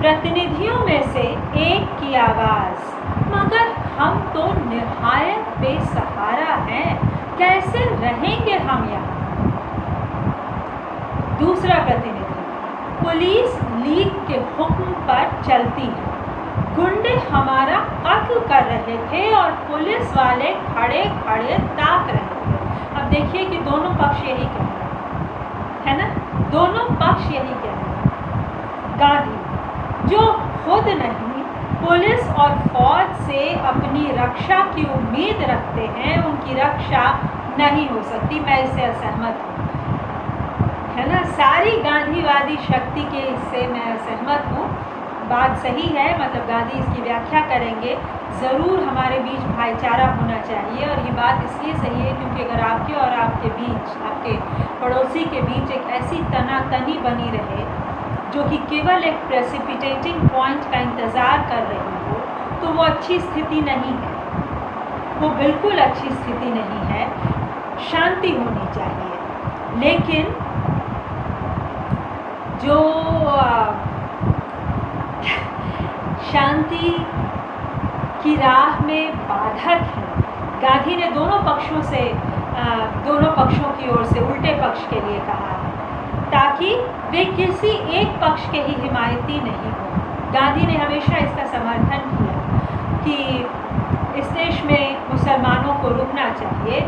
प्रतिनिधियों में से एक की आवाज़, मगर हम तो निहायत बेसहारा हैं, कैसे रहेंगे हम यहाँ। दूसरा प्रतिनिधि, पुलिस लीग के हुक्म पर चलती है। गुंडे हमारा कत्ल कर रहे थे और पुलिस वाले खड़े खड़े ताक रहे थे। अब देखिए कि दोनों पक्ष यही कह रहे हैं, है ना, दोनों पक्ष यही कह रहे हैं। गांधी जो खुद नहीं पुलिस और फौज से अपनी रक्षा की उम्मीद रखते हैं, उनकी रक्षा नहीं हो सकती। मैं इससे असहमत हूँ, है ना। सारी गांधीवादी शक्ति के इससे मैं असहमत हूँ। बात सही है, मतलब गांधी इसकी व्याख्या करेंगे। ज़रूर हमारे बीच भाईचारा होना चाहिए, और ये बात इसलिए सही है क्योंकि अगर आपके और आपके बीच, आपके पड़ोसी के बीच एक ऐसी तनातनी बनी रहे जो कि केवल एक प्रेसिपिटेटिंग पॉइंट का इंतज़ार कर रही हो, तो वो अच्छी स्थिति नहीं है, वो बिल्कुल अच्छी स्थिति नहीं है। शांति होनी चाहिए, लेकिन जो शांति की राह में बाधक है, गांधी ने दोनों पक्षों की ओर से उल्टे पक्ष के लिए कहा है, ताकि वे किसी एक पक्ष के ही हिमायती नहीं हो। गांधी ने हमेशा इसका समर्थन किया कि इस देश में मुसलमानों को रुकना चाहिए,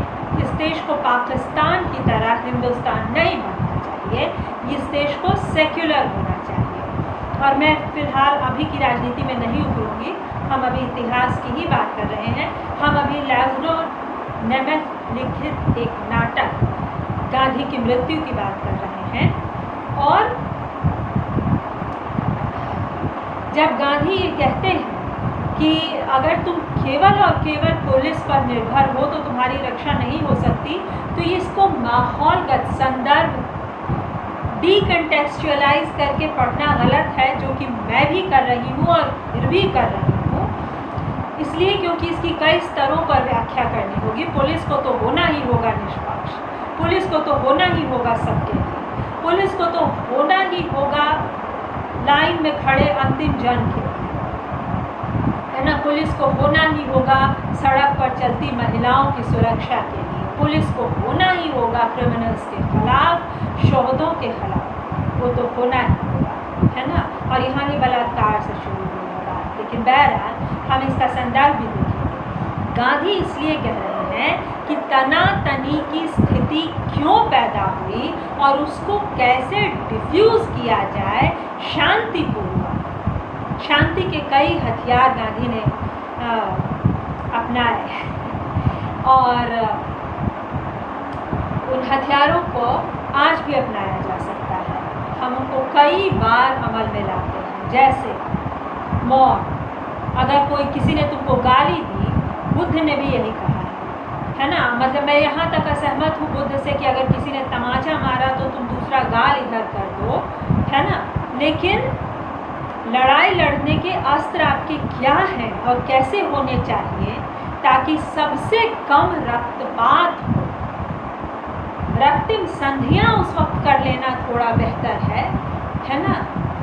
इस देश को पाकिस्तान की तरह हिंदुस्तान नहीं बनना चाहिए, इस देश को सेक्युलर होना चाहिए। और मैं फ़िलहाल अभी की राजनीति में नहीं उतरूँगी, हम अभी इतिहास की ही बात कर रहे हैं। हम अभी लाज़रो नेमेथ लिखित एक नाटक गांधी की मृत्यु की बात कर रहे हैं। और जब गांधी ये कहते हैं कि अगर तुम केवल और केवल पुलिस पर निर्भर हो तो तुम्हारी रक्षा नहीं हो सकती, तो इसको माहौलगत संदर्भ डीकंटेक्चुअलाइज करके पढ़ना गलत है, जो कि मैं भी कर रही हूँ और फिर भी कर रही हूँ, इसलिए क्योंकि इसकी कई स्तरों पर व्याख्या करनी होगी। पुलिस को तो होना ही होगा निष्पक्ष, पुलिस को तो होना ही होगा सबके लिए, पुलिस को तो होना ही होगा लाइन में खड़े अंतिम जन के लिए, है ना। पुलिस को होना ही होगा सड़क पर चलती महिलाओं की सुरक्षा के लिए, पुलिस को होना ही होगा क्रिमिनल्स के खिलाफ, शोहदों के खिलाफ, वो तो होना ही होगा, है ना। और यहाँ भी बलात्कार से शुरू होने वाला, लेकिन बहरहाल हम इसका संदर्भ भी देखेंगे। गांधी इसलिए कह रहे हैं कि तनातनी की स्थिति क्यों पैदा हुई और उसको कैसे डिफ्यूज़ किया जाए शांतिपूर्वक। शांति के कई हथियार गांधी ने अपनाए और उन हथियारों को आज भी अपनाया जा सकता है। हम उनको कई बार अमल में लाते हैं, जैसे मौत। अगर कोई किसी ने तुमको गाली दी, बुद्ध ने भी यही कहा है ना। मतलब मैं यहाँ तक असहमत हूँ बुद्ध से कि अगर किसी ने तमाचा मारा तो तुम दूसरा गाल इधर कर दो, है ना। लेकिन लड़ाई लड़ने के अस्त्र आपके क्या हैं और कैसे होने चाहिए ताकि सबसे कम रक्तपात हो। रक्तिम संधियाँ उस वक्त कर लेना थोड़ा बेहतर है ना।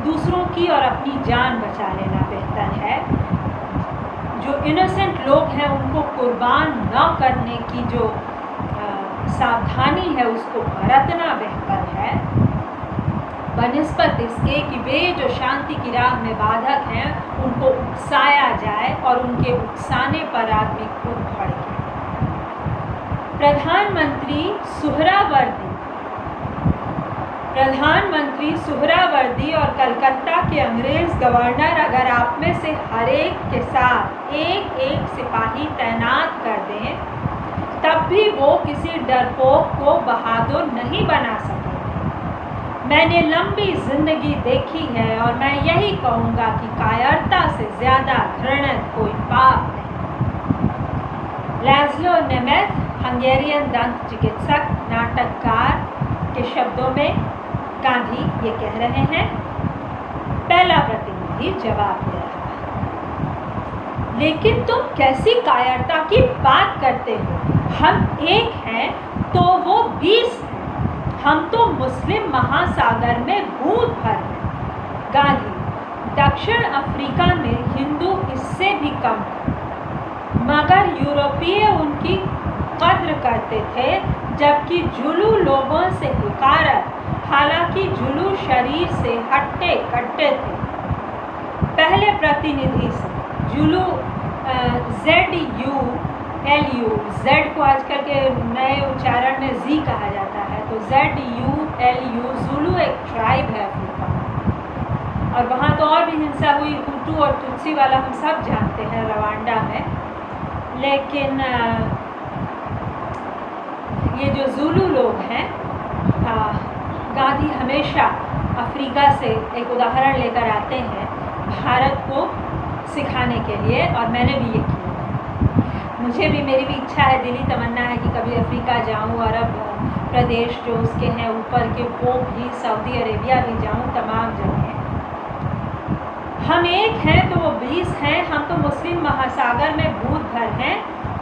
दूसरों की और अपनी जान बचा लेना बेहतर है। जो इनोसेंट लोग हैं उनको कुर्बान न करने की जो सावधानी है उसको बरतना बेहतर है, बनिस्बत इसके कि वे जो शांति की राह में बाधक हैं उनको उकसाया जाए और उनके उकसाने पर आदमी खुद भड़के। प्रधानमंत्री सुहरावर्दी और कलकत्ता के अंग्रेज़ गवर्नर अगर आप में से हर एक के साथ एक एक सिपाही तैनात कर दें, तब भी वो किसी डरपोक को बहादुर नहीं बना सकेंगे। मैंने लंबी जिंदगी देखी है और मैं यही कहूँगा कि कायरता से ज़्यादा घृणित कोई पाप नहीं। लाज़लो नेमेथ, हंगेरियन दंत चिकित्सक, नाटककार के शब्दों में गांधी ये कह रहे हैं। पहला प्रतिनिधि जवाब दे रहा है, लेकिन तुम कैसी कायरता की बात करते हो? हम एक हैं तो वो 20 हैं। हम तो मुस्लिम महासागर में बूंद भर हैं। गांधी, दक्षिण अफ्रीका में हिंदू इससे भी कम थे, मगर यूरोपीय उनकी कद्र करते थे, जबकि जुलू लोगों से हकारत, हालांकि जुलू शरीर से हट्टे कट्टे थे। पहले प्रतिनिधि से जुलू ZULU, Z को आजकल के नए उच्चारण में जी कहा जाता है, तो ZULU जुलू एक ट्राइब है अफ्रीका में, और वहाँ तो और भी हिंसा हुई, हुटू और तुत्सी वाला हम सब जानते हैं रवांडा में। लेकिन ये जो जुलू लोग हैं, गांधी हमेशा अफ्रीका से एक उदाहरण लेकर आते हैं भारत को सिखाने के लिए, और मैंने भी ये किया। मुझे भी, मेरी भी इच्छा है, दिली तमन्ना है कि कभी अफ्रीका जाऊं, अरब प्रदेश जो उसके हैं ऊपर के वो भी, सऊदी अरेबिया भी जाऊं, तमाम जगह। हम एक हैं तो वो 20 हैं, हम तो मुस्लिम महासागर में भूत भर हैं।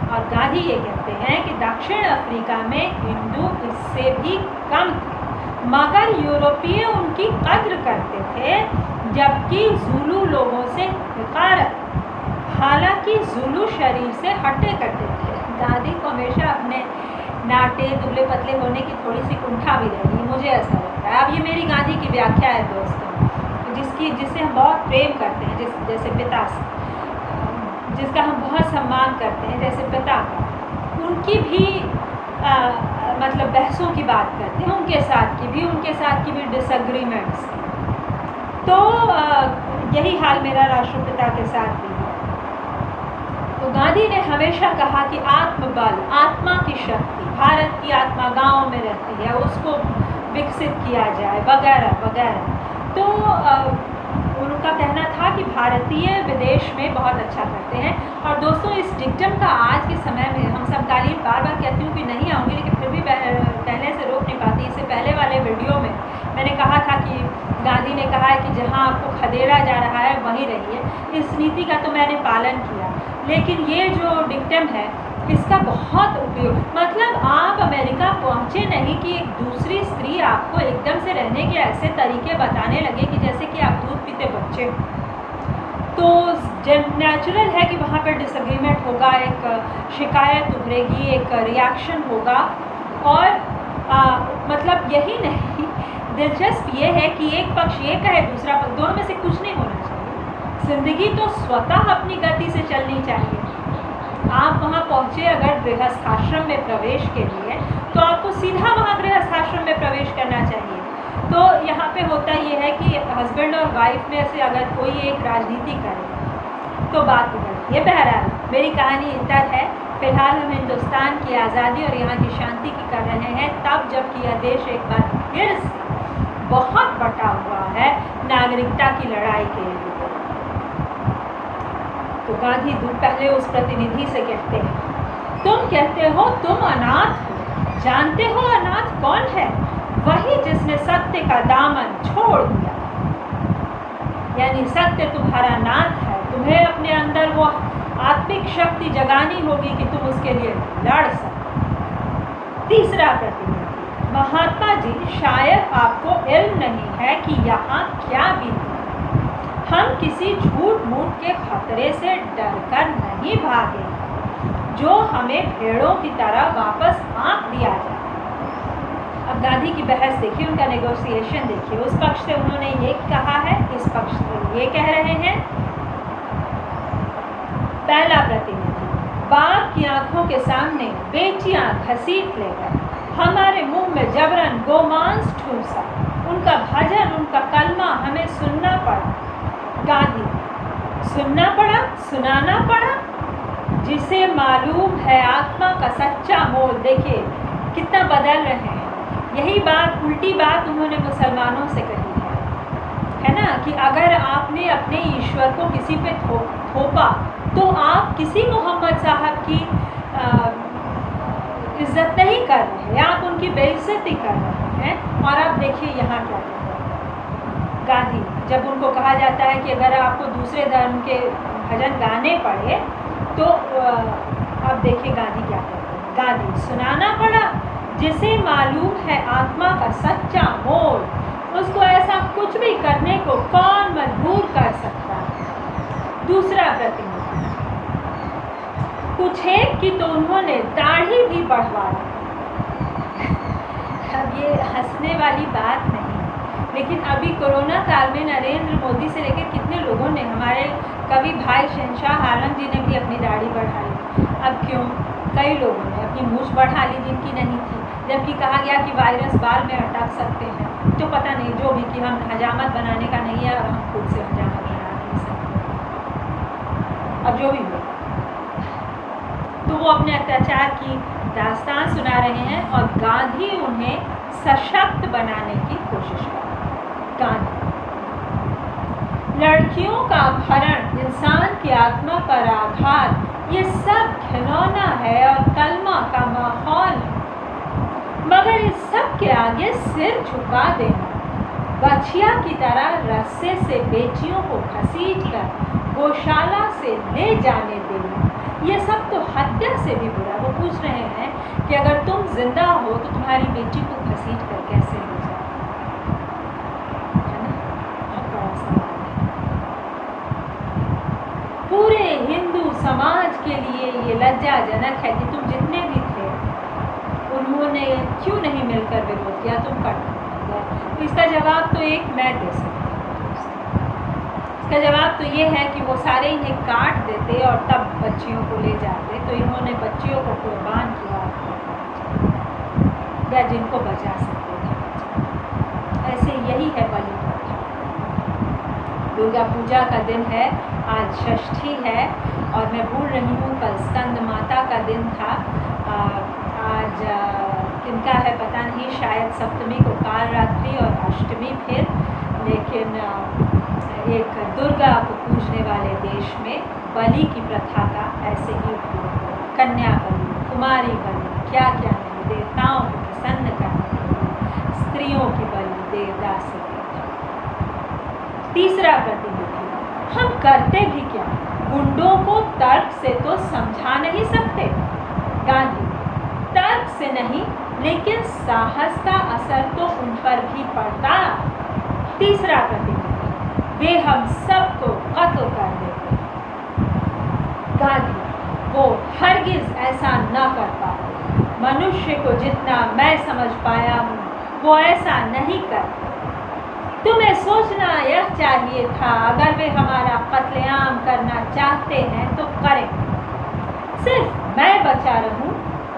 और गांधी ये कहते हैं कि दक्षिण अफ्रीका में हिंदू इससे भी कम थे, मगर यूरोपीय उनकी कद्र करते थे, जबकि जुलू लोगों से हकारत, हालांकि जुलू शरीर से हट्टे कट्टे थे। गांधी को हमेशा अपने नाटे दुबले पतले होने की थोड़ी सी कुंठा भी रही, मुझे ऐसा लगता है। अब ये मेरी गांधी की व्याख्या है दोस्तों, जिसे हम बहुत प्रेम करते हैं, जैसे पिता से, जिसका हम बहुत सम्मान करते हैं, जैसे पिता का, उनकी भी मतलब बहसों की बात करते हैं, उनके साथ की भी डिसएग्रीमेंट्स की। तो यही हाल मेरा राष्ट्रपिता के साथ भी है। तो गांधी ने हमेशा कहा कि आत्मबल, आत्मा की शक्ति, भारत की आत्मा गांव में रहती है, उसको विकसित किया जाए, वगैरह वगैरह। तो उनका कहना था कि भारतीय विदेश में बहुत अच्छा करते हैं। और दोस्तों, इस डिक्टम का आज के समय में हम समकालीन, बार बार कहती हूँ कि नहीं आऊँगी, लेकिन फिर भी कहने से रोक नहीं पाती। इससे पहले वाले वीडियो में मैंने कहा था कि गांधी ने कहा है कि जहाँ आपको खदेड़ा जा रहा है वहीं रहिए। इस नीति का तो मैंने पालन किया, लेकिन ये जो डिक्टम है इसका बहुत उपयोग, मतलब आप अमेरिका पहुँचे नहीं कि एक दूसरी स्त्री आपको एकदम से रहने के ऐसे तरीके बताने लगे कि जैसे कि आप दूध पीते बच्चे हो। तो नेचुरल है कि वहाँ पर डिसएग्रीमेंट होगा, एक शिकायत उभरेगी, एक रिएक्शन होगा। और मतलब यही नहीं, दिलचस्प ये है कि एक पक्ष ये कहे, दूसरा पक्ष, दोनों में से कुछ नहीं होना चाहिए। ज़िंदगी तो स्वतः अपनी गति से चलनी चाहिए। आप वहाँ पहुँचे अगर गृहस्थाश्रम में प्रवेश के लिए, तो आपको सीधा वहाँ गृहस्थाश्रम में प्रवेश करना चाहिए। तो यहाँ पे होता ये है कि हस्बैंड और वाइफ में से अगर कोई एक राजनीति करे तो बात बिगड़ती है। बहरहाल मेरी कहानी इधर है। फिलहाल हम हिंदुस्तान की आज़ादी और यहाँ की शांति की कर रहे हैं, तब जबकि यह देश एक बार फिर से बहुत बटा हुआ है नागरिकता की लड़ाई के लिए। तो गांधी पहले उस प्रतिनिधि से कहते हैं, तुम कहते हो तुम अनाथ हो, जानते हो अनाथ कौन है? वही जिसने सत्य का दामन छोड़ दिया। यानी सत्य तुम्हारा नाथ है, तुम्हें अपने अंदर वो आत्मिक शक्ति जगानी होगी कि तुम उसके लिए लड़ सको। तीसरा प्रतिनिधि, महात्मा जी, शायद आपको इल्म नहीं है कि यहाँ क्या बीती। हम किसी झूठ मूठ के खतरे से डरकर नहीं भागे जो हमें भेड़ों की तरह वापस हाँक दिया जाए। अब गांधी की बहस देखिए, उनका नेगोशिएशन देखिए। उस पक्ष से उन्होंने ये कहा है, इस पक्ष से ये कह रहे हैं। पहला प्रतिनिधि, बाप की आंखों के सामने बेचियां घसीट लेकर हमारे मुंह में जबरन गोमांस ठूसा, उनका भजन, उनका कलमा हमें सुनना पड़ा। गांधी, सुनना पड़ा, सुनाना पड़ा, जिसे मालूम है आत्मा का सच्चा मोल। देखिए कितना बदल रहे हैं। यही बात, उल्टी बात उन्होंने मुसलमानों से कही है ना, कि अगर आपने अपने ईश्वर को किसी पे थोपा तो आप किसी मोहम्मद साहब की इज्जत नहीं कर रहे, आप उनकी बेइज्जती कर रहे हैं। और अब देखिए यहाँ क्या कहते हैं गांधी, जब उनको कहा जाता है कि अगर आपको दूसरे धर्म के भजन गाने पड़े तो अब देखिए गांधी क्या कहते हैं। गांधी, सुनाना पड़ा, जिसे मालूम है आत्मा का सच्चा मोल, उसको ऐसा कुछ भी करने को कौन मजबूर कर सकता पूछे कि तो उन्होंने दाढ़ी भी बढ़वा ली। अब ये हंसने वाली बात नहीं, लेकिन अभी कोरोना काल में नरेंद्र मोदी से लेकर कितने लोगों ने, हमारे कवि भाई शहनशाह आलम जी ने भी अपनी दाढ़ी बढ़ा ली। अब क्यों? कई लोगों ने अपनी मूछ बढ़ा ली जिनकी नहीं थी, जबकि कहा गया कि वायरस बाल में अटक सकते हैं। तो पता नहीं, जो भी कि हम हजामत बनाने का नहीं है और हम खुद से हजामत बना नहीं सकते। अब जो भी हो, तो वो अपने अत्याचार की दास्तान सुना रहे हैं और गांधी उन्हें सशक्त बनाने की कोशिश कर रहे हैं। गांधी, लड़कियों का अपहरण, इंसान की आत्मा पर आघात, ये सब घिनौना है और कलमा का माहौल है। मगर इस सब के आगे सिर झुका देना, बछिया की तरह रस्से से बेटियों को घसीटकर गौशाला से ले जाने देना, ये सब तो हत्या से भी बुरा। वो पूछ रहे हैं कि अगर तुम जिंदा हो तो तुम्हारी बेटी को घसीट कर कैसे ले जाओ? है ना? बहुत बड़ा सवाल है। पूरे हिंदू समाज के लिए ये लज्जाजनक है कि तुम जितने भी थे, उन्होंने क्यों नहीं मिलकर विरोध किया, तुम कट गए। तो इसका जवाब तो एक मैं दे सकती हूँ। इसका जवाब तो ये है कि वो सारे इन्हें काट देते और तब बच्चियों को ले जाते, तो इन्होंने बच्चियों को कुर्बान किया या जिनको बचा सकते थे। ऐसे यही है बलि प्रथा। दुर्गा पूजा का दिन है, आज षष्ठी है और मैं भूल रही हूँ कल स्कंद माता का दिन था। आज किनका है पता नहीं, शायद सप्तमी को काल रात्रि और अष्टमी फिर, लेकिन एक दुर्गा को पूजने वाले देश में बलि की प्रथा का ऐसे ही उपयोग हुआ। कन्या बलि, कुमारी बलि, क्या क्या नहीं, देवताओं को प्रसन्न करने के लिए स्त्रियों की बलि, देवदासी प्रथा। तीसरा प्रतिनिधि, हम करते भी क्या? गुंडों को तर्क से तो समझा नहीं सकते। गांधी, तर्क से नहीं, लेकिन साहस का असर तो उन पर भी पड़ता। तीसरा प्रतिनिधि, वे हम सबको कत्ल कर देते। गांधी, वो हरगिज ऐसा न कर पाते। मनुष्य को जितना मैं समझ पाया हूँ, वो ऐसा नहीं करते। तुम्हें सोचना यह चाहिए था, अगर वे हमारा कत्लेआम करना चाहते हैं तो करें। सिर्फ मैं बचा रहूं,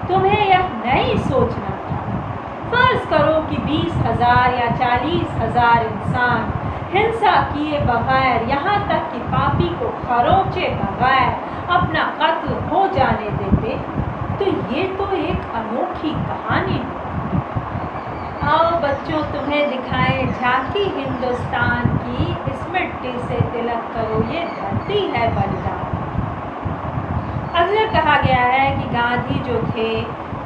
तुम्हें यह नहीं सोचना था। फर्ज करो कि 20,000 या 40,000 इंसान हिंसा किए बगैर, यहाँ तक कि पापी को खरोचे बगैर अपना कत्ल हो जाने देते, तो ये तो एक अनोखी कहानी है। आओ बच्चों, तुम्हें दिखाएं झांकी हिंदुस्तान की, इस मिट्टी से तिलक करो, ये धरती है बलिदान। अक्सर कहा गया है कि गांधी जो थे,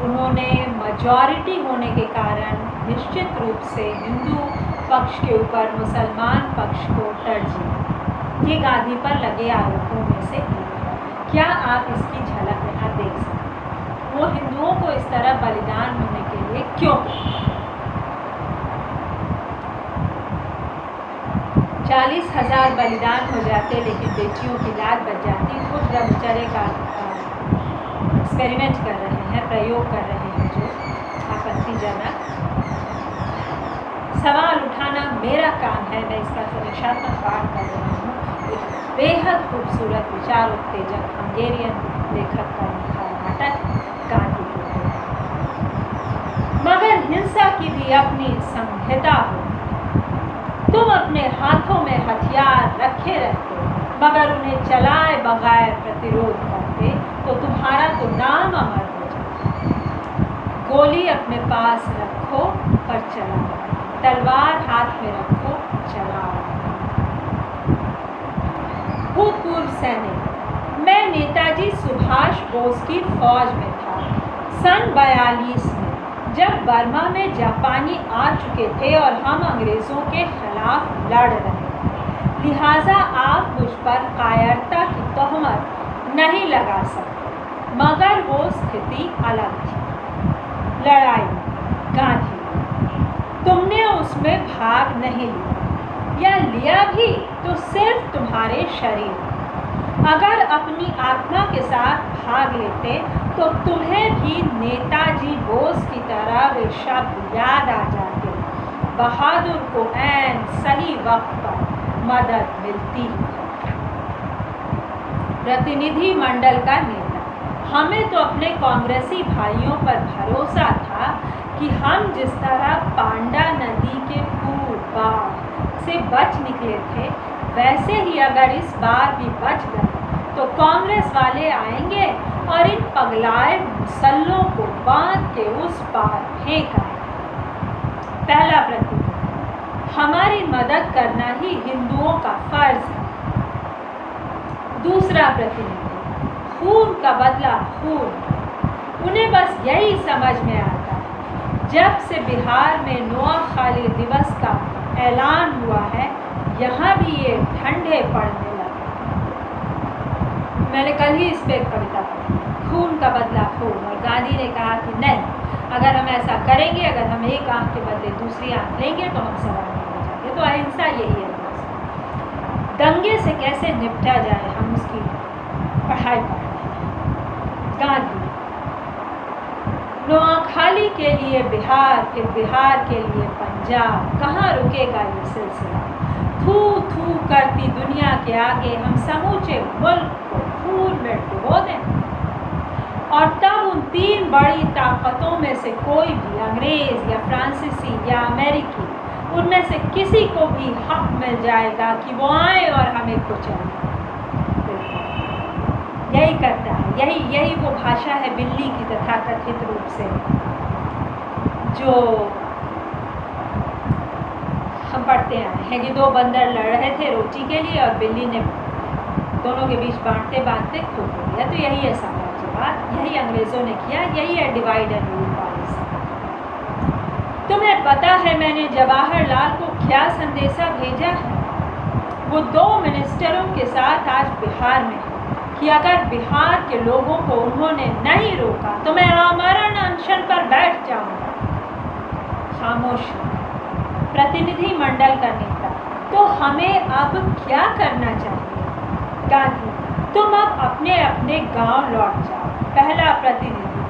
उन्होंने मेजॉरिटी होने के कारण निश्चित रूप से हिंदू पक्ष के ऊपर मुसलमान पक्ष को तरजीह। ये गांधी पर लगे आरोपों में से एक है। क्या आप इसकी झलक यहाँ देख सकते हैं? वो हिंदुओं को इस तरह बलिदान होने के लिए क्यों? 40,000 बलिदान हो जाते, लेकिन बेटियों की लाज बच जाती। खुद ब्रह्मचर्य का एक्सपेरिमेंट कर रहे हैं, प्रयोग कर रहे हैं, जो आपत्तिजनक। सवाल उठाना मेरा काम है, मैं इसका समीक्षात्मक पाठ कर रही हूँ। एक बेहद खूबसूरत विचार उत्तेजक हंगेरियन लेखक का लिखा नाटक गांधी के ऊपर। मगर हिंसा की भी अपनी संहिता हो। तुम अपने हाथों में हथियार रखे रहते, मगर उन्हें चलाए बगैर प्रतिरोध करते, तो तुम्हारा तो नाम अमर हो जाता। गोली अपने पास रखो पर चलाओ, तलवार हाथ में रखो, चलाओ। भूतपूर्व सैनिक, मैं नेताजी सुभाष बोस की फौज में था सन 42 में, जब बर्मा में जापानी आ चुके थे और हम अंग्रेज़ों के खिलाफ लड़ रहे थे। लिहाजा आप मुझ पर कायरता की तोहमत नहीं लगा सकते, मगर वो स्थिति अलग थी। लड़ाई गांधी, तुमने उसमें भाग नहीं लिया, या लिया भी तो सिर्फ तुम्हारे शरीर। अगर अपनी आत्मा के साथ भाग लेते तो तुम्हें भी नेताजी बोस की तरह वे शब्द याद आ जाते, बहादुर को ऐन सही वक्त पर मदद मिलती है। प्रतिनिधि मंडल का नेता, हमें तो अपने कांग्रेसी भाइयों पर भरोसा था कि हम जिस तरह पांडा नदी के पूर्व बाढ़ से बच निकले थे, वैसे ही अगर इस बार भी बच गए तो कांग्रेस वाले आएंगे और इन पगलाए मुसल्लों को बांध के उस पार फेंक आएंगे। पहला प्रतिनिधि, हमारी मदद करना ही हिंदुओं का फर्ज है। दूसरा प्रतिनिधि, खून का बदला खून। उन्हें बस यही समझ में आता है, जब से बिहार में नोआखाली दिवस का ऐलान हुआ है, यहाँ भी ये ठंडे पड़ने लगे। मैंने कल ही इस पर एक कविता पढ़ी, खून का बदला खून, और गांधी ने कहा कि नहीं, अगर हम ऐसा करेंगे, अगर हम एक आंख के बदले दूसरी आंख लेंगे तो हम सवाल नहीं हो जाएंगे। तो अहिंसा यही है। दंगे से कैसे निपटा जाए, हम उसकी पढ़ाई पढ़ते हैं। गांधी, नोआखाली के लिए बिहार, फिर बिहार के लिए पंजाब, कहाँ रुकेगा ये सिलसिला। थू थू करती दुनिया के आगे हम समूचे मुल्क को खून में डुबो दें, और तब उन तीन बड़ी ताकतों में से कोई भी, अंग्रेज या फ्रांसीसी या अमेरिकी, उनमें से किसी को भी हक मिल जाएगा कि वो आए और हमें कुचलें। यही करता है, यही वो भाषा है बिल्ली की, तथाकथित रूप से जो हम पढ़ते आए हैं कि दो बंदर लड़ रहे थे रोटी के लिए और बिल्ली ने दोनों के बीच बांटते बांटते खुद हो गया। तो यही है साम्राज्यवाद, यही अंग्रेजों ने किया, यही है डिवाइड एंड रूल पॉलिसी। तुम्हें पता है मैंने जवाहरलाल को क्या संदेशा भेजा है? वो 2 मिनिस्टरों के साथ आज बिहार में है कि अगर बिहार के लोगों को उन्होंने नहीं रोका तो मैं आमरण अनशन पर बैठ जाऊंगा। खामोशी। प्रतिनिधि मंडल का नेता, तो हमें अब क्या करना चाहिए? गांधी, तुम अब अपने अपने गांव लौट जाओ। पहला प्रतिनिधि,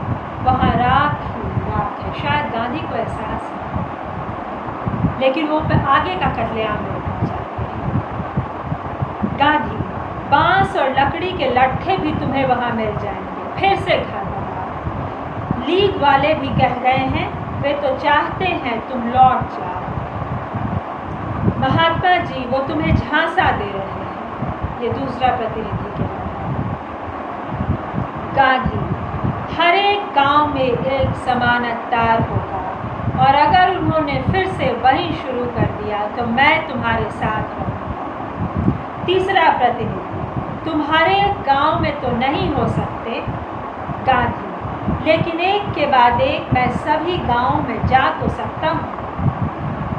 वहाँ राख ही राख है। शायद गांधी को एहसास है, लेकिन वो आगे का कत्लेआम रोकना चाहते हैं। गांधी, बांस और लकड़ी के लट्ठे भी तुम्हें वहाँ मिल जाएंगे, फिर से घर बनाओ। लीग वाले भी कह गए हैं, वे तो चाहते हैं तुम लौट जाओ। महात्मा जी, वो तुम्हें झांसा दे रहे हैं। ये दूसरा प्रतिनिधि कह रहा है। गांधी, हर एक गांव में एक समानतार होगा, और अगर उन्होंने फिर से वही शुरू कर दिया तो मैं तुम्हारे साथ रहूँगा। तीसरा प्रतिनिधि, तुम्हारे गांव में तो नहीं हो सकते। गांधी, लेकिन एक के बाद एक मैं सभी गांवों में जा तो सकता हूँ।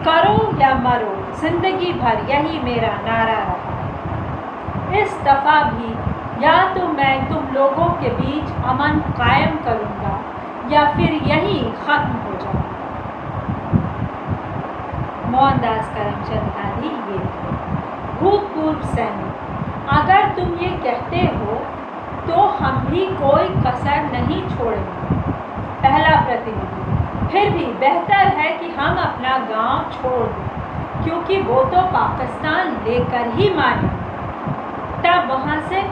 करो या मरो, जिंदगी भर यही मेरा नारा रहा। इस दफा भी या तो मैं तुम लोगों के बीच अमन कायम करूँगा या फिर यही खत्म हो जाऊँगा। मोहनदास करमचंद गांधी ये थे, भूतपूर्व सैनिक। अगर तुम ये कहते हो तो हम भी कोई कसर नहीं छोड़ेंगे। पहला प्रतिनिधि, फिर भी बेहतर है कि हम अपना गांव छोड़ दें, क्योंकि वो तो पाकिस्तान लेकर ही माने। तब वहाँ से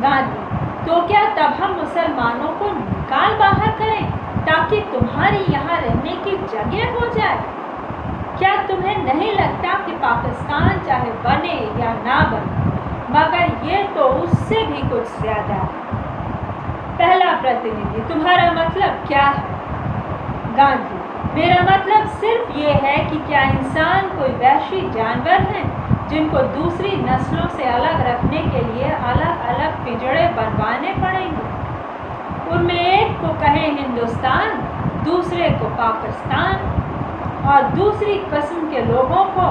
गांधी, तो क्या तब हम मुसलमानों को निकाल बाहर करें ताकि तुम्हारी यहाँ रहने की जगह हो जाए? क्या तुम्हें नहीं लगता कि पाकिस्तान चाहे बने या ना बने, मगर ये तो उससे भी कुछ ज़्यादा है। पहला प्रतिनिधि, तुम्हारा मतलब क्या है? गांधी, मेरा मतलब सिर्फ ये है कि क्या इंसान कोई वैशी जानवर हैं जिनको दूसरी नस्लों से अलग रखने के लिए अलग अलग पिंजड़े बनवाने पड़ेंगे? उनमें एक को कहें हिंदुस्तान, दूसरे को पाकिस्तान, और दूसरी किस्म के लोगों को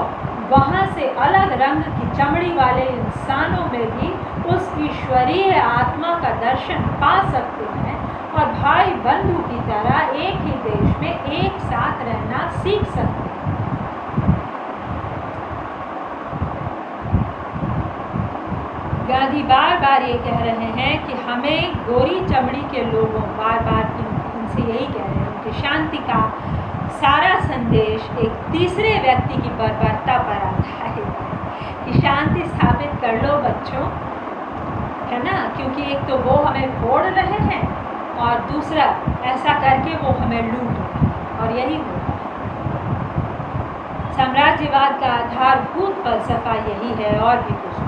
वहाँ से अलग रंग की चमड़ी वाले इंसानों में भी उस ईश्वरीय आत्मा का दर्शन पा सकते हैं और भाई बंधु की तरह एक ही देश में एक साथ रहना सीख सकते हैं। गांधी बार बार ये कह रहे हैं कि हमें गोरी चमड़ी के लोगों, बार बार इनसे यही कह रहे हैं, उनकी शांति का सारा संदेश एक तीसरे व्यक्ति की बर्बरता पर आता है कि शांति स्थापित कर लो बच्चों, है ना, क्योंकि एक तो वो हमें फोड़ रहे हैं और दूसरा ऐसा करके वो हमें लूट रहे हैं, और यही होगा। साम्राज्यवाद का आधारभूत फलसफा यही है, और भी कुछ है।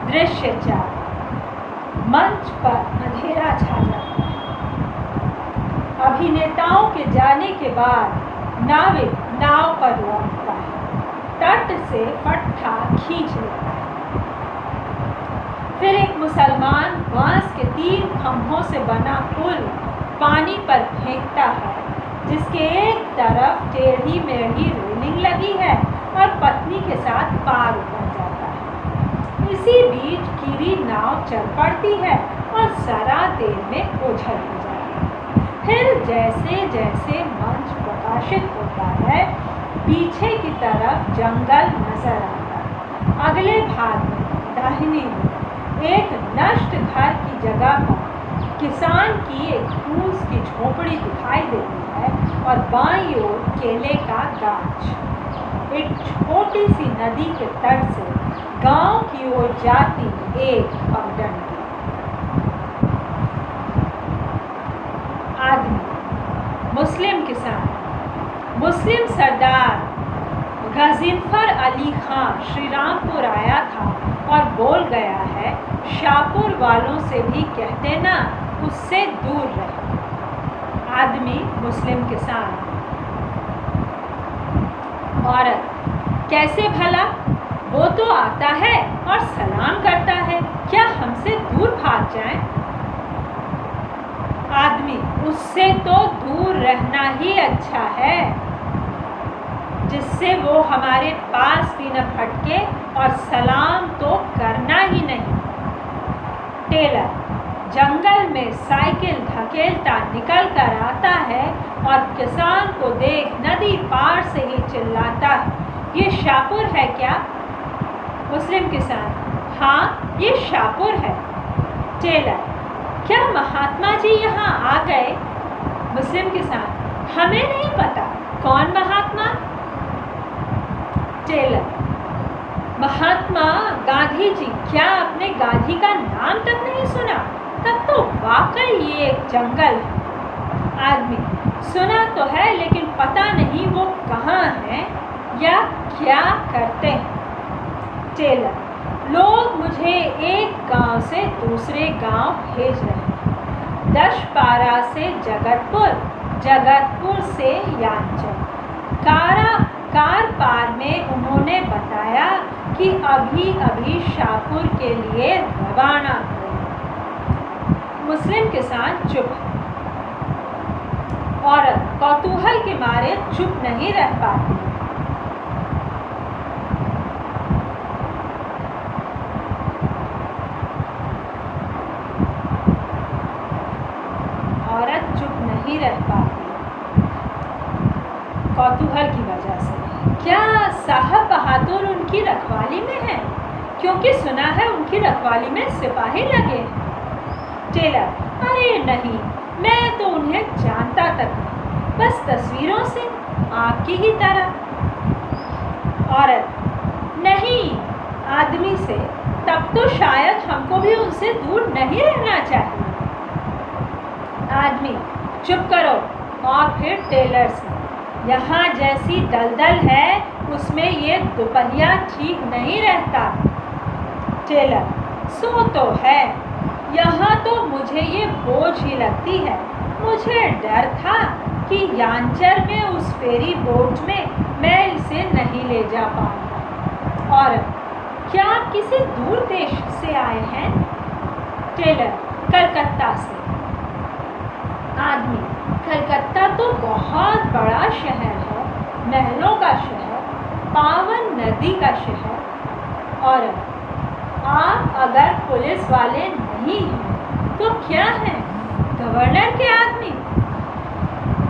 दृश्य 4, मंच पर अंधेरा छा जाता है। अभिनेताओं के जाने के बाद नाविक नाव पर लौटता है, तट से पट्टा खींच लेता है। फिर एक मुसलमान बांस के 3 खंभों से बना पुल पानी पर फेंकता है, जिसके एक तरफ टेढ़ी मेढ़ी रेलिंग लगी है और पत्नी के साथ पार उतर जाता है। इसी बीच कीरी नाव चल पड़ती है और जरा देर में ओझल हो जाती है। फिर जैसे जैसे मंच प्रकाशित होता है, पीछे की तरफ जंगल नजर आता है। अगले भाग में दाहिनी ओर एक नष्ट घर की जगह पर किसान की एक फूस की झोपड़ी दिखाई देती है और बाईं ओर केले का गाछ। एक छोटी सी नदी के तट से गांव की ओर जाती एक पगडंडी। आदमी, मुस्लिम किसान। मुस्लिम सरदार गजिनफर अली खान श्रीरामपुर आया था और बोल गया है, शाहपुर वालों से भी कहते ना, उससे दूर रहे। आदमी, मुस्लिम किसान। औरत, कैसे भला, वो तो आता है और सलाम करता है, क्या हमसे दूर भाग जाएं? आदमी, उससे तो दूर रहना ही अच्छा है, जिससे वो हमारे पास भी न फटके, और सलाम तो करना ही नहीं। टेलर, जंगल में साइकिल धकेलता निकल कर आता है और किसान को देख नदी पार से ही चिल्लाता है, ये शाहपुर है क्या? मुस्लिम किसान, हाँ ये शाहपुर है। टेलर, क्या महात्मा जी यहाँ आ गए? मुस्लिम किसान, हमें नहीं पता, कौन महात्मा? टेलर, महात्मा गांधी जी। क्या आपने गांधी का नाम तक नहीं सुना? तब तो वाकई ये एक जंगल है। आदमी, सुना तो है, लेकिन पता नहीं वो कहाँ है या क्या करते हैं। टेलर, लोग मुझे एक गांव से दूसरे गांव भेज रहे हैं। दशपारा से जगतपुर, जगतपुर से यांचल। कार पार में उन्होंने बताया कि अभी अभी शाहपुर के लिए रवाना हुए। मुस्लिम किसान चुप। औरत कौतूहल के मारे चुप नहीं रह पाती। औरत चुप नहीं रह पाती कौतूहल की वजह से। क्या साहब बहादुर उनकी रखवाली में है? क्योंकि सुना है उनकी रखवाली में सिपाही लगे हैं। टेलर, अरे नहीं, मैं तो उन्हें जानता तक नहीं, बस तस्वीरों से, आपकी ही तरह। औरत, नहीं, आदमी से, तब तो शायद हमको भी उनसे दूर नहीं रहना चाहिए। आदमी, चुप करो। और फिर टेलर से, यहाँ जैसी दलदल है उसमें ये दोपहिया ठीक नहीं रहता। टेलर, सो तो है, यहाँ तो मुझे ये बोझ ही लगती है। मुझे डर था कि यांचर में उस फेरी बोट में मैं इसे नहीं ले जा पाऊंगा। और क्या आप किसी दूर देश से आए हैं? टेलर, कलकत्ता से। आदमी, कलकत्ता तो बहुत बड़ा शहर है, महलों का शहर, पावन नदी का शहर। और आप अगर पुलिस वाले नहीं हैं तो क्या हैं? गवर्नर के आदमी।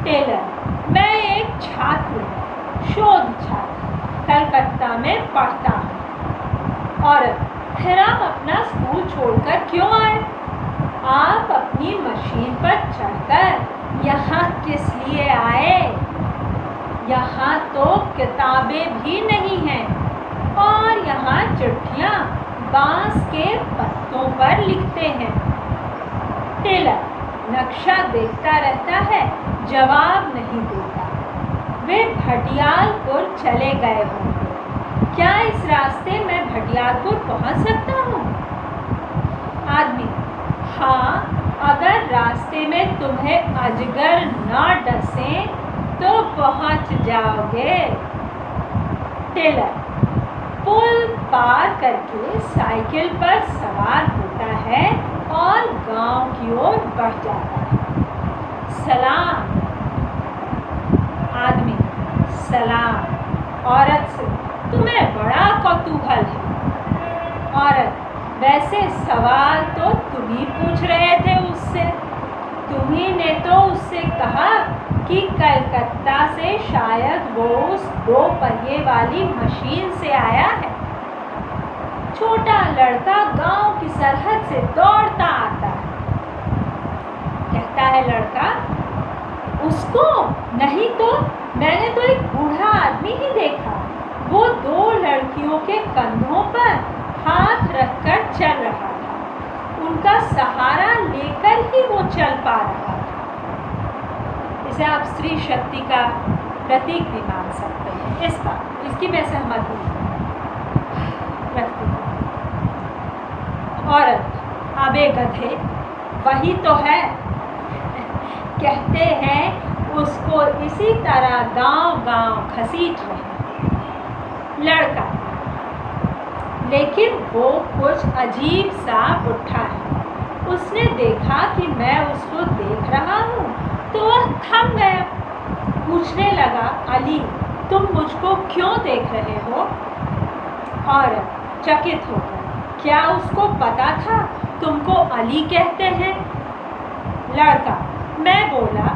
टेलर, मैं एक छात्र हूँ, शोध छात्र, कलकत्ता में पढ़ता हूँ। और फिर आप अपना स्कूल छोड़कर क्यों आए? आप अपनी मशीन पर चढ़कर यहाँ किस लिए आए? यहाँ तो किताबें भी नहीं हैं और यहाँ चिट्ठियाँ बांस के पत्तों पर लिखते हैं। टेलर नक्शा देखता रहता है, जवाब नहीं देता। वे भटियालपुर चले गए होंगे। क्या इस रास्ते मैं भटियालपुर पहुँच सकता हूँ? आदमी: हाँ, अगर रास्ते में तुम्हें अजगर न डसे तो पहुँच जाओगे। टेलर पुल पार करके साइकिल पर सवार होता है और गांव की ओर बढ़ जाता है। सलाम। आदमी: सलाम। औरत से: तुम्हें बड़ा कौतूहल है। औरत: वैसे सवाल तो तुम ही पूछ रहे थे उससे। तुम्ही ने तो उससे कहा कि कलकत्ता से शायद वो उस 2 पहिए वाली मशीन से आया है। छोटा लड़का गांव की सरहद से दौड़ता आता है। कहता है लड़का: उसको नहीं तो मैंने तो एक बूढ़ा आदमी ही देखा। वो 2 लड़कियों के कंधों पर हाथ रखकर चल रहा था। उनका सहारा लेकर ही वो चल पा रहा था। इसे आप स्त्री शक्ति का प्रतीक भी मान सकते हैं। इसकी मैं सहमति रखती हूँ। औरत: अबे गधे, वही तो है। कहते हैं उसको इसी तरह गांव-गांव घसीट रहे। लड़का: लेकिन वो कुछ अजीब सा उठा है। उसने देखा कि मैं उसको देख रहा हूँ तो वह थम गया। पूछने लगा: अली, तुम मुझको क्यों देख रहे हो? औरत चकित होकर: क्या उसको पता था तुमको अली कहते हैं? लड़का: मैं बोला,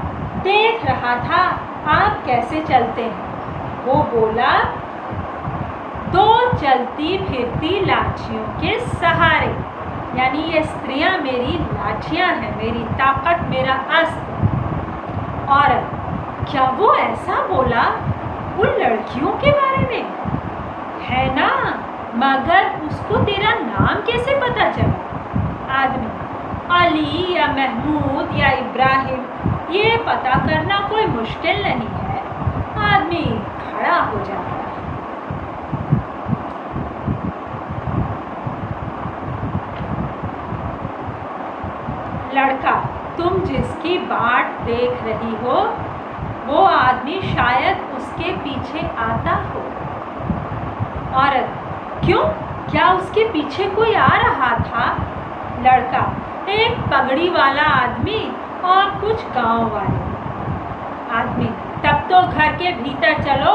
देख रहा था आप कैसे चलते हैं। वो बोला, 2 चलती फिरती लाठियों के सहारे। यानी ये स्त्रियां मेरी लाठियां हैं, मेरी ताकत, मेरा अस्त्र। औरत: क्या वो ऐसा बोला उन लड़कियों के बारे में? है ना, मगर उसको तेरा नाम कैसे पता चला? आदमी: अली या महमूद या इब्राहिम, ये पता करना कोई मुश्किल नहीं है। आदमी खड़ा हो जाता है। लड़का: तुम जिसकी बाट देख रही हो वो आदमी शायद उसके पीछे आता हो। औरत: क्यों, क्या उसके पीछे कोई आ रहा था? लड़का: एक पगड़ी वाला आदमी और कुछ गांव वाले। आदमी: तब तो घर के भीतर चलो।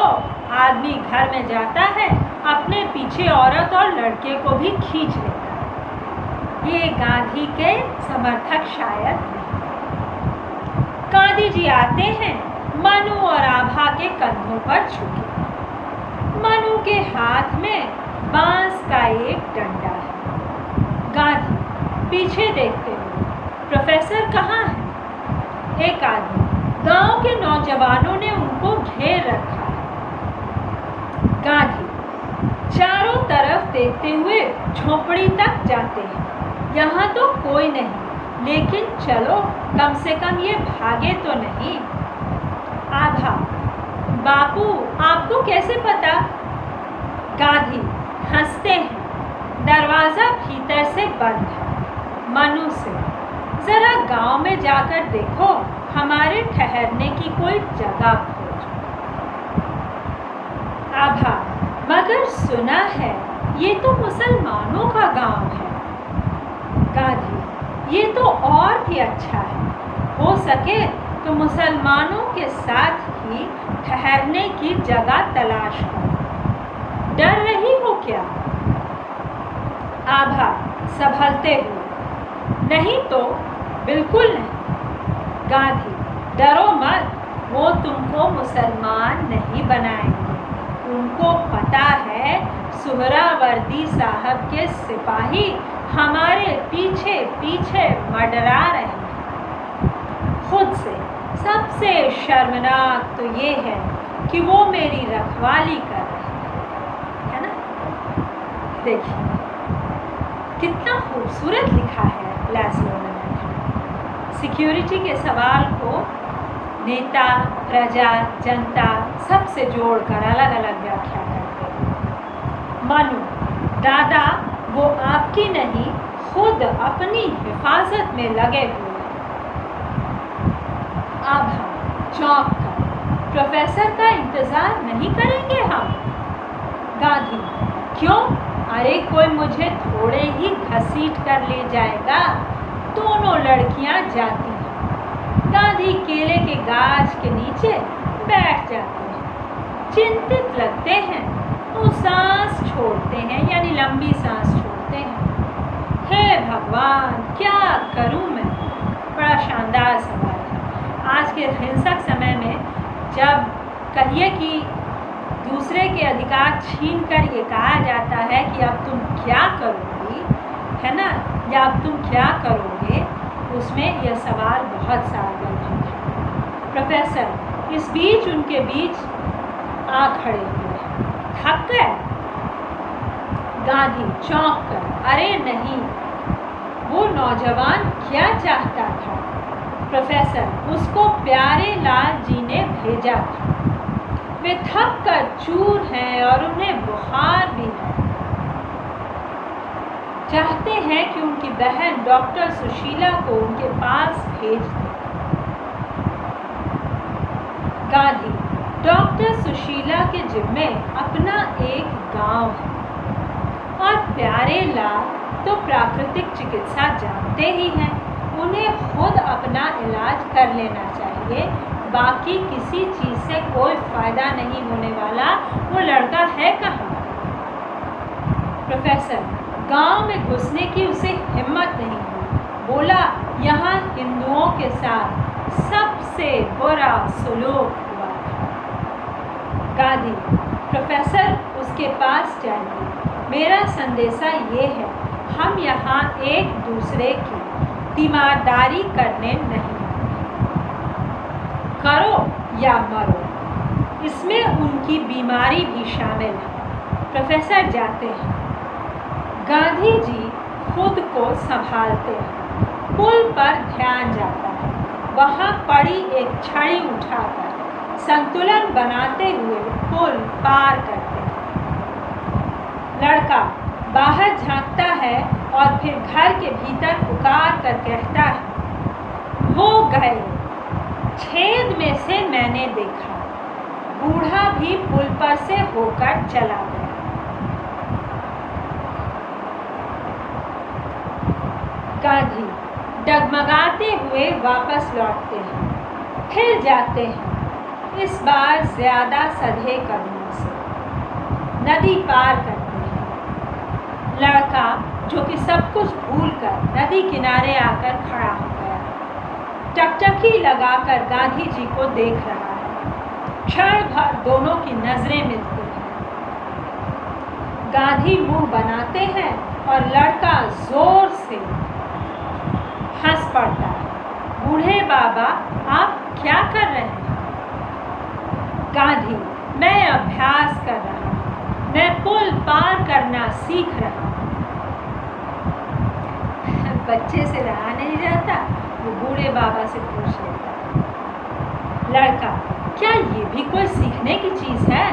आदमी घर में जाता है, अपने पीछे औरत और लड़के को भी खींच लेता है। ये गांधी के समर्थक शायद नहीं। गांधी जी आते हैं, मनु और आभा के कंधों पर झुके। मनु के हाथ में बांस का एक डंडा है। गांधी पीछे देखते हुए: प्रोफेसर कहाँ है? एक आदमी: गांव के नौजवानों ने उनको घेर रखा है। गांधी चारों तरफ देखते हुए झोपड़ी तक जाते हैं। यहाँ तो कोई नहीं, लेकिन चलो, कम से कम ये भागे तो नहीं। आभा: बापू, आपको कैसे पता? गांधी हंसते हैं। दरवाज़ा भीतर से बंद है। मनु से: ज़रा गांव में जाकर देखो, हमारे ठहरने की कोई जगह खोजो। आभा: मगर सुना है ये तो मुसलमानों का गांव है। गांधी: ये तो और भी अच्छा है। हो सके तो मुसलमानों के साथ ही ठहरने की जगह तलाश करो। डर रही हो क्या? आभा संभलते हुए: नहीं तो, बिल्कुल नहीं। गांधी: डरो मत, वो तुमको मुसलमान नहीं बनाएंगे। उनको पता है सुहरावर्दी साहब के सिपाही हमारे पीछे पीछे मंडरा रहे हैं। खुद से सबसे शर्मनाक तो ये है कि वो मेरी रखवाली कर रहे हैं, है ना। देखिए कितना खूबसूरत लिखा है लैस्लो ने। सिक्योरिटी के सवाल को नेता, प्रजा, जनता सबसे जोड़कर अलग अलग व्याख्या करते हैं। मानो दादा वो आपकी नहीं खुद अपनी हिफाजत में लगे हुए हैं। अब हम चौंक कर प्रोफेसर का इंतजार नहीं करेंगे हम। गांधी क्यों? अरे कोई मुझे थोड़े ही घसीट कर ले जाएगा। दोनों लड़कियां जाती हैं। गांधी केले के गाछ के नीचे बैठ जाते हैं, चिंतित लगते हैं। वो सांस छोड़ते हैं, यानी लंबी सांस छोड़ते हैं। हे भगवान क्या करूं मैं? बड़ा शानदार सवाल है। आज के हिंसक समय में जब कहिए कि दूसरे के अधिकार छीन कर ये कहा जाता है कि अब तुम क्या करोगी, है ना, या अब तुम क्या करोगे, उसमें यह सवाल बहुत सार्थक है। प्रोफेसर इस बीच उनके बीच आ खड़े हुए। थक गए? गांधी चौंक कर, अरे नहीं। वो नौजवान क्या चाहता था? प्रोफेसर उसको प्यारे लाल जी ने भेजा था। वे थक कर चूर हैं और उन्हें बुखार भी है। चाहते हैं कि उनकी बहन डॉक्टर सुशीला को उनके पास भेज दें। गांधी डॉक्टर सुशीला के जिम्मे अपना एक गांव है और प्यारे लाल तो प्राकृतिक चिकित्सा जानते ही हैं। उन्हें खुद अपना इलाज कर लेना चाहिए। बाकी किसी चीज़ से कोई फायदा नहीं होने वाला। वो लड़का है कहाँ? प्रोफेसर गांव में घुसने की उसे हिम्मत नहीं हुई। बोला यहाँ हिंदुओं के साथ सबसे बुरा सलूक हुआ। गांधी प्रोफेसर उसके पास जाइए। मेरा संदेशा ये है, हम यहाँ एक दूसरे की तीमारदारी करने नहीं करो या मरो। इसमें उनकी बीमारी भी शामिल है। प्रोफेसर जाते हैं। गांधी जी खुद को संभालते हैं। पुल पर ध्यान जाता है। वहाँ पड़ी एक छड़ी उठाकर संतुलन बनाते हुए पुल पार करते हैं। लड़का बाहर झांकता है और फिर घर के भीतर पुकार कर कहता है, वो गए। छेद में से मैंने देखा। बूढ़ा भी पुल पर से होकर चला गया। गांधी डगमगाते हुए वापस लौटते हैं। फिर जाते हैं, इस बार ज्यादा सधे कदमों से। नदी पार करते हैं। लड़का जो कि सब कुछ भूलकर नदी किनारे आकर खड़ा हो गया, टकटकी लगाकर गांधी जी को देख रहा है। क्षण भर दोनों की नजरें मिलती हैं। गांधी मुंह बनाते हैं और लड़का जोर से हंस पड़ता है। बूढ़े बाबा आप क्या कर रहे हैं? गांधी मैं अभ्यास कर रहा हूँ। मैं पुल पार करना सीख रहा हूँ। बच्चे से रहा नहीं जाता, वो बूढ़े बाबा से पूछ लेता है। लड़का क्या ये भी कोई सीखने की चीज़ है?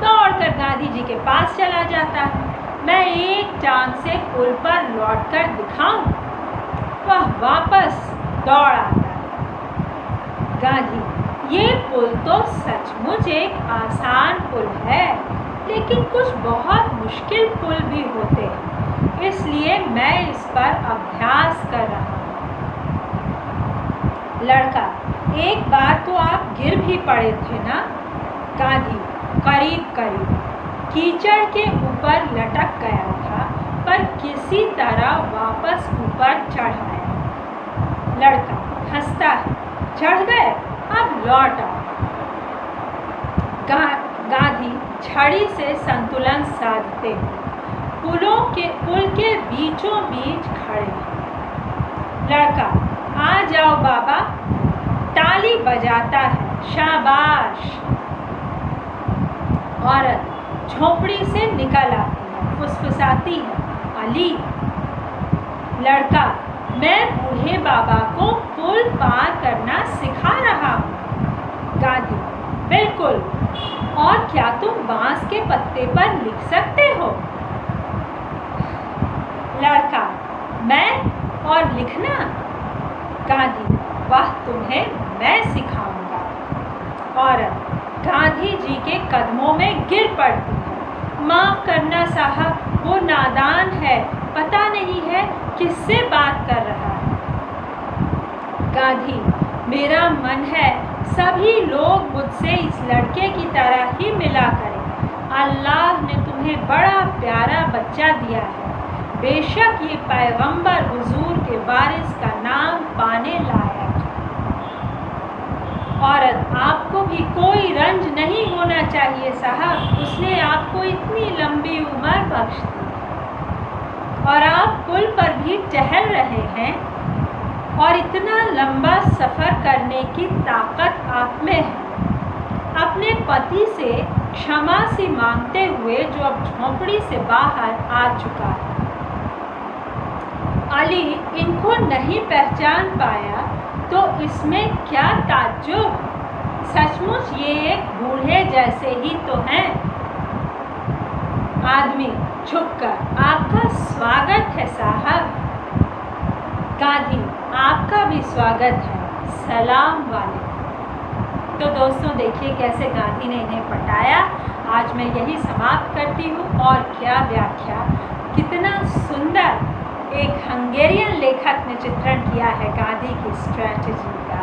दौड़कर गांधी जी के पास चला जाता है। मैं एक टांग से पुल पर लौटकर दिखाऊं? वह वापस दौड़ आता है। गांधी ये पुल तो सचमुच एक आसान पुल है, लेकिन कुछ बहुत मुश्किल पुल भी होते हैं, इसलिए मैं इस पर अभ्यास कर रहा हूँ। लड़का एक बार तो आप गिर भी पड़े थे ना? गांधी करीब करीब कीचड़ के ऊपर लटक गया था, पर किसी तरह वापस ऊपर चढ़ आया। लड़का हंसता है। चढ़ गए, अब लौट आओ। गांधी छड़ी से संतुलन साधते हैं। पुल के बीचों बीच खड़े हैं। लड़का, आ जाओ बाबा, ताली बजाता है, शाबाश। औरत झोपड़ी से निकल आती है, फुसफुसाती है, अली। लड़का, मैं बूढ़े बाबा को पुल पार करना सिखा रहा हूँ। गांधी, बिल्कुल, और क्या तुम बांस के पत्ते पर लिख सकते हो? लड़का, मैं और लिखना? गांधी, वाह, तुम्हें मैं सिखाऊंगा। औरत गांधी जी के कदमों में गिर पड़ती है। माफ करना साहब, वो नादान है, पता नहीं है किससे बात कर रहा है। गांधी, मेरा मन है सभी लोग मुझसे इस लड़के की तरह ही मिला करें। अल्लाह ने तुम्हें बड़ा प्यारा बच्चा दिया है। बेशक ये पैगंबर हुजूर के वारिस का नाम पाने लायक है। औरत, आपको भी कोई रंज नहीं होना चाहिए साहब, उसने आपको इतनी लंबी उम्र बख्श दी और आप पुल पर भी टहल रहे हैं और इतना लंबा सफ़र करने की ताकत आप में है। अपने पति से क्षमा सी मांगते हुए जो अब झोंपड़ी से बाहर आ चुका है। अली इनको नहीं पहचान पाया तो इसमें क्या ताज्जुब, सचमुच ये एक बूढ़े जैसे ही तो हैं। आदमी झुककर, आपका स्वागत है साहब। गांधी, आपका भी स्वागत है, सलाम वालेकुम। तो दोस्तों, देखिए कैसे गांधी ने इन्हें पटाया। आज मैं यही समाप्त करती हूँ। और क्या व्याख्या, कितना सुंदर एक हंगेरियन लेखक ने चित्रण किया है गांधी की स्ट्रैटेजी का।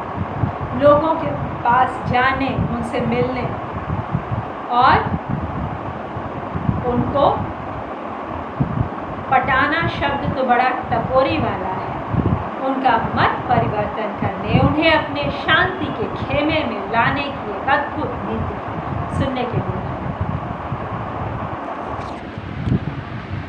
लोगों के पास जाने, उनसे मिलने और उनको पटाना शब्द तो बड़ा टपोरी वाला है। उनका मत परिवर्तन करने, उन्हें अपने शांति के खेमे में लाने की एक अद्भुत नीति सुनने के लिए